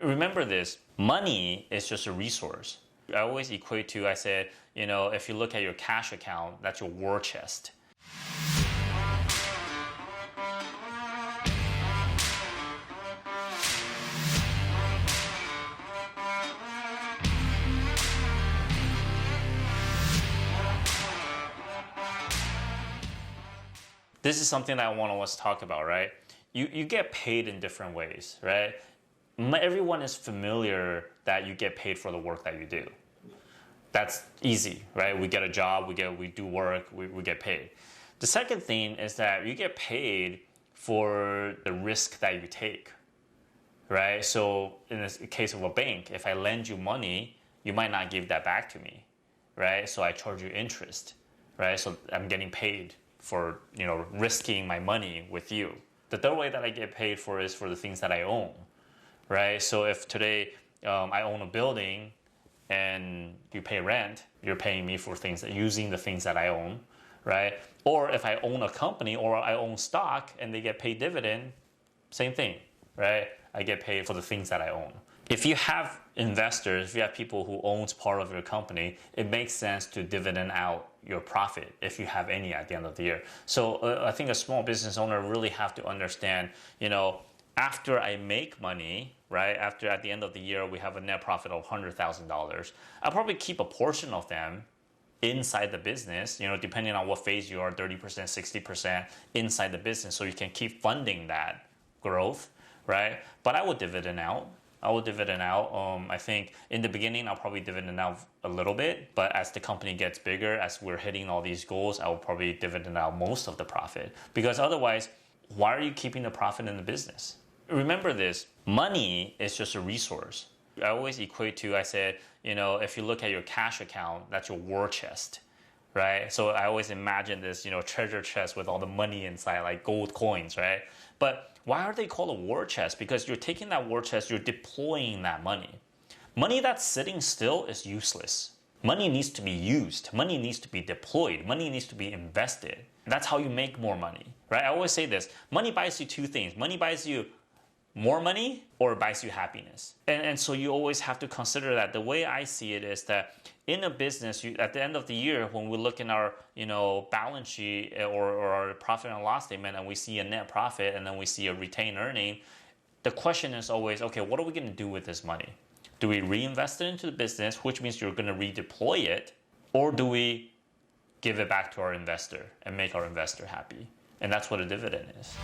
Remember this, money is just a resource. I always equate to, I said, if you look at your cash account, that's your war chest. This is something that I want to always talk about, right? You get paid in different ways, right? Everyone is familiar that you get paid for the work that you do. That's easy, right? We get a job, we do work, we get paid. The second thing is that you get paid for the risk that you take, right? So in the case of a bank, if I lend you money, you might not give that back to me, right? So I charge you interest, right? So I'm getting paid for risking my money with you. The third way that I get paid for is for the things that I own, right? So if today I own a building and you pay rent, you're paying me for using the things that I own, right? Or if I own a company or I own stock and they get paid dividend, same thing, right? I get paid for the things that I own. If you have investors, if you have people who owns part of your company, it makes sense to dividend out your profit if you have any at the end of the year. So I think a small business owner really have to understand, after I make money, right? After at the end of the year, we have a net profit of $100,000. I'll probably keep a portion of them inside the business, depending on what phase you are, 30%, 60% inside the business. So you can keep funding that growth, right? But I would dividend out. I think in the beginning, I'll probably dividend out a little bit, but as the company gets bigger, as we're hitting all these goals, I will probably dividend out most of the profit. Because otherwise, why are you keeping the profit in the business? Remember this, money is just a resource. I always equate to, I said, if you look at your cash account, that's your war chest, right? So I always imagine this, treasure chest with all the money inside, like gold coins, right? But why are they called a war chest? Because you're taking that war chest, you're deploying that money. Money that's sitting still is useless. Money needs to be used. Money needs to be deployed. Money needs to be invested. That's how you make more money, right? I always say this, money buys you two things. Money buys you more money or it buys you happiness. And so you always have to consider that. The way I see it is that in a business, at the end of the year, when we look in our balance sheet or our profit and loss statement and we see a net profit and then we see a retained earning, the question is always, okay, what are we going to do with this money? Do we reinvest it into the business, which means you're going to redeploy it, or do we give it back to our investor and make our investor happy? And that's what a dividend is.